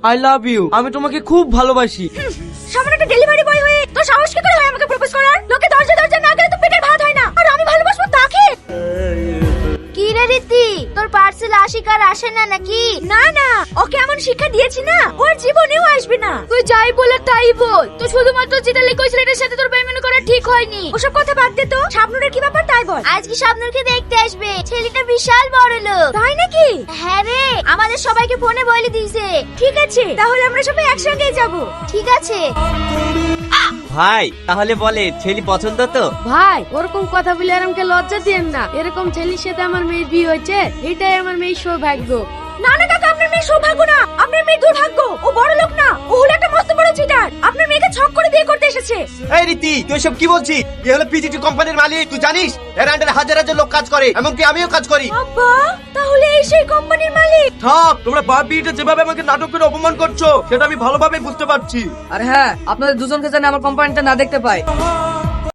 I love you, আমি তোমাকে খুব ভালোবাসি। সামনে একটা ডেলিভারি বয় হয়ে তোর সাহস কি করে হয় আমাকে প্রপোজ করার? লোকে দরজা দরজা না গেলে তো পেটের ভাত হয় না, আর আমি ভালোবাসবো তাকে। কি রে রীতি, তোর পার্সেল আশিক আর আসে না নাকি? না না, ওকে এমন শিক্ষা দিয়েছি না, ওর জীবনেও আসবে না। তুই যাই বলে তাই বল, তুই শুধুমাত্র যেটা লিখো ছেলেটার সাথে তোর বেইমানি করা ঠিক হয়নি। ওসব কথা বাদ দে তো, শাবনুরের কি ব্যাপার তাই বল। আজকে শাবনুরকে দেখতে আসবে, ছেলেটা বিশাল বড় লোক। তাই নাকি? হ্যাঁ রে, আমাদের সবাইকে ফোনে বলে দিয়েছে। ঠিক আছে, তাহলে আমরা সবাই একসঙ্গেই যাব। ঠিক আছে ভাই, তাহলে বলে ছেলে পছন্দ তো? ভাই, ওরকম কথা বলে আর আমাকে লজ্জা দিয়েন না। এরকম ছেলের সাথে আমার মেয়ের বিয়ে হয়েছে, এটাই আমার মেয়ের সৌভাগ্য। না না কাকা, আপনার মেয়ে সৌভাগ্য না, আপনার মেয়ে দুর্ভাগ্য। ও বড় লোক না, ও হলো একটা মস্ত বড় চিটার। আপনার মেয়েকে ছক করে বিয়ে করতে এসেছে। এই রীতি, তুই সব কি বলছিস? এ হলো পিজিটি কোম্পানির মালিক, তুই জানিস? এর আন্ডারে হাজার হাজার লোক কাজ করে, এমনকি আমিও কাজ করি। আব্বা, তাহলে এই সেই কোম্পানির মালিক? থাক, তোমরা বাপ বিয়েটা যেভাবে আমাকে নাটক করে অপমান করছো সেটা আমি ভালোভাবে বুঝতে পারছি। আর হ্যাঁ, আপনাদের দুজনকে যেন আমার কোম্পানিটা না দেখতে পায়।